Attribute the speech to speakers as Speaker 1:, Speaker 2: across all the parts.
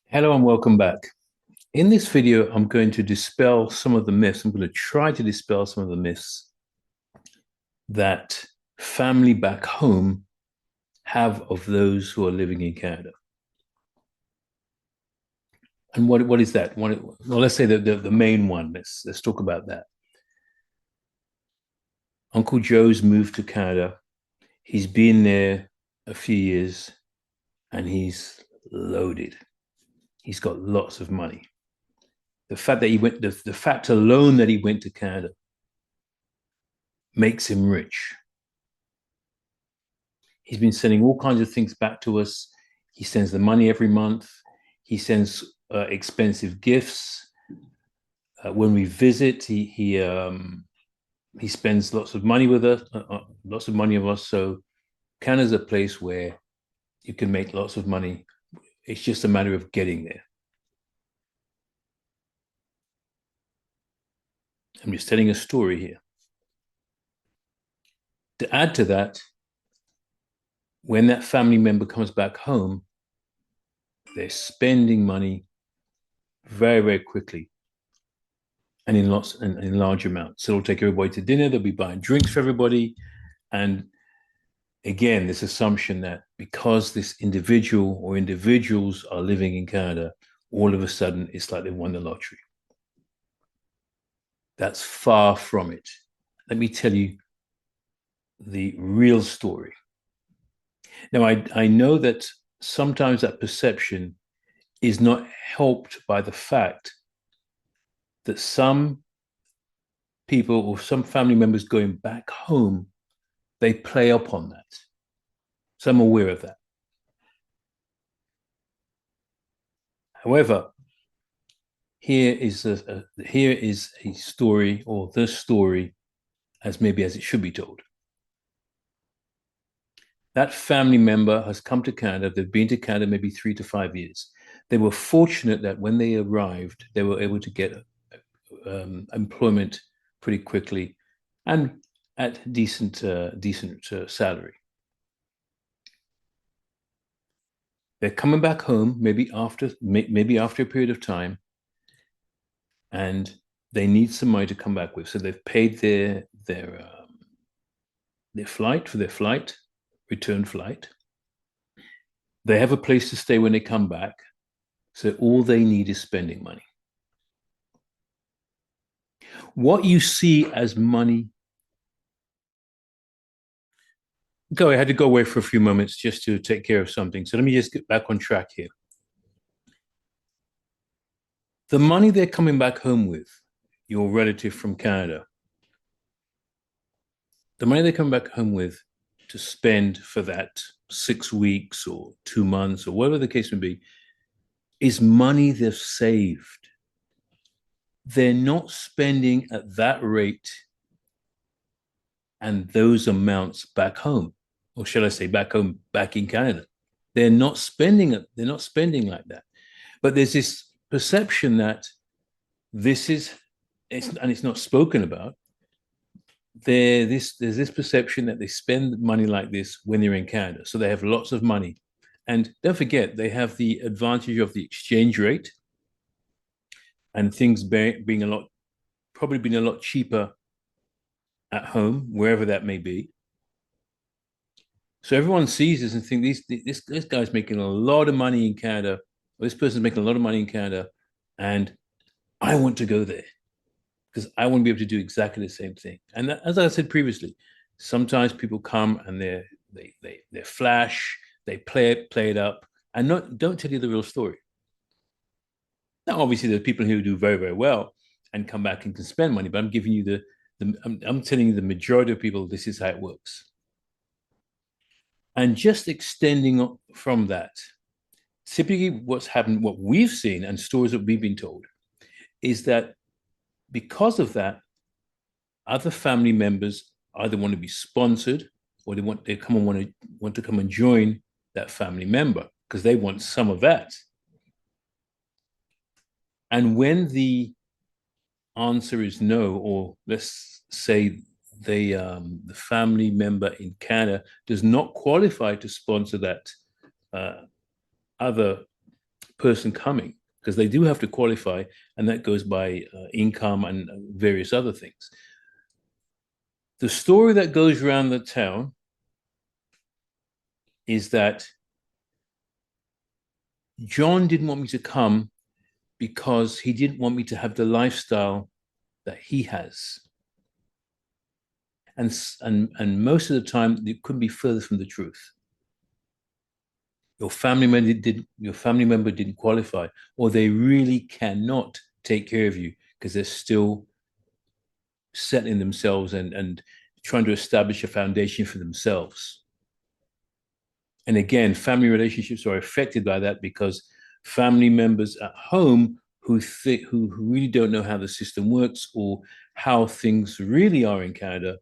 Speaker 1: Hello and welcome back. In this video, I'm going to dispel some of the myths. I'm going to try to dispel some of the myths that family back home have of those who are living in Canada. And what is that? Well, let's say the main one. Let's talk about that. Uncle Joe's moved to Canada. He's been there a few years and he's loaded. He's got lots of money. The fact that the fact alone that he went to Canada makes him rich. He's been sending all kinds of things back to us. He sends the money every month. He sends expensive gifts. When we visit, he spends lots of money with us, lots of money of us. So Canada's a place where you can make lots of money. It's just a matter of getting there. I'm just telling a story here. To add to that, when that family member comes back home, they're spending money very, very quickly and in large amounts. So they'll take everybody to dinner, they'll be buying drinks for everybody. And again, this assumption that because this individual or individuals are living in Canada, all of a sudden it's like they won the lottery. That's far from it. Let me tell you the real story. Now, I know that sometimes that perception is not helped by the fact that some people or some family members going back home, they play up on that. So I'm aware of that. However, here is a story, or the story as maybe as it should be told. That family member has come to Canada. They've been to Canada maybe 3 to 5 years. They were fortunate that when they arrived, they were able to get employment pretty quickly and at decent salary. They're coming back home maybe after a period of time, and they need some money to come back with. So they've paid their flight, return flight. They have a place to stay when they come back. So all they need is spending money. What you see as money. I had to go away for a few moments just to take care of something. So let me just get back on track here. The money they're coming back home with, your relative from Canada, the money they come back home with to spend for that 6 weeks or 2 months or whatever the case may be, is money they've saved. They're not spending at that rate and those amounts back home, or shall I say back home, back in Canada. They're not spending it. They're not spending like that. But there's this perception that it's not spoken about. There's this perception that they spend money like this when they're in Canada. So they have lots of money. And don't forget, they have the advantage of the exchange rate and things being probably being a lot cheaper at home, wherever that may be. So everyone sees this and thinks this guy's making a lot of money in Canada, or this person's making a lot of money in Canada, and I want to go there because I want to be able to do exactly the same thing. And as I said previously, sometimes people come and they flash, they play it up, and don't tell you the real story. Now, obviously, there are people who do very, very well and come back and can spend money, but I'm giving you I'm telling you the majority of people, this is how it works. And just extending from that, typically what's happened, what we've seen and stories that we've been told, is that because of that, other family members either want to be sponsored or want to come and join that family member because they want some of that. And when the answer is no, or let's say the family member in Canada does not qualify to sponsor that other person coming, because they do have to qualify, and that goes by income and various other things. The story that goes around the town is that John didn't want me to come because he didn't want me to have the lifestyle that he has. And most of the time, it couldn't be further from the truth. Your family member didn't qualify, or they really cannot take care of you because they're still settling themselves and trying to establish a foundation for themselves. And again, family relationships are affected by that because family members at home who really don't know how the system works or how things really are in Canada,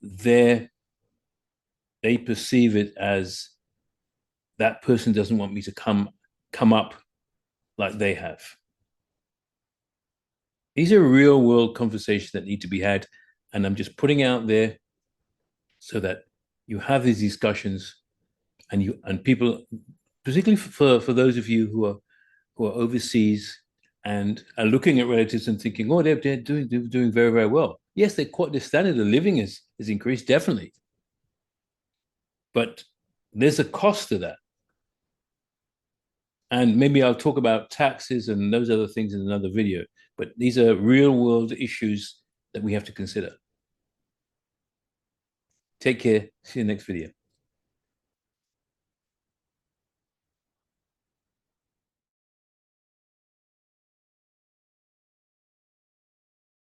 Speaker 1: they perceive it as that person doesn't want me to come up like they have. These are real world conversations that need to be had, and I'm just putting out there so that you have these discussions, and people, particularly for those of you who are overseas and are looking at relatives and thinking, oh, they're doing very, very well. Yes, the standard of living is increased, definitely. But there's a cost to that. And maybe I'll talk about taxes and those other things in another video. But these are real world issues that we have to consider. Take care. See you next video.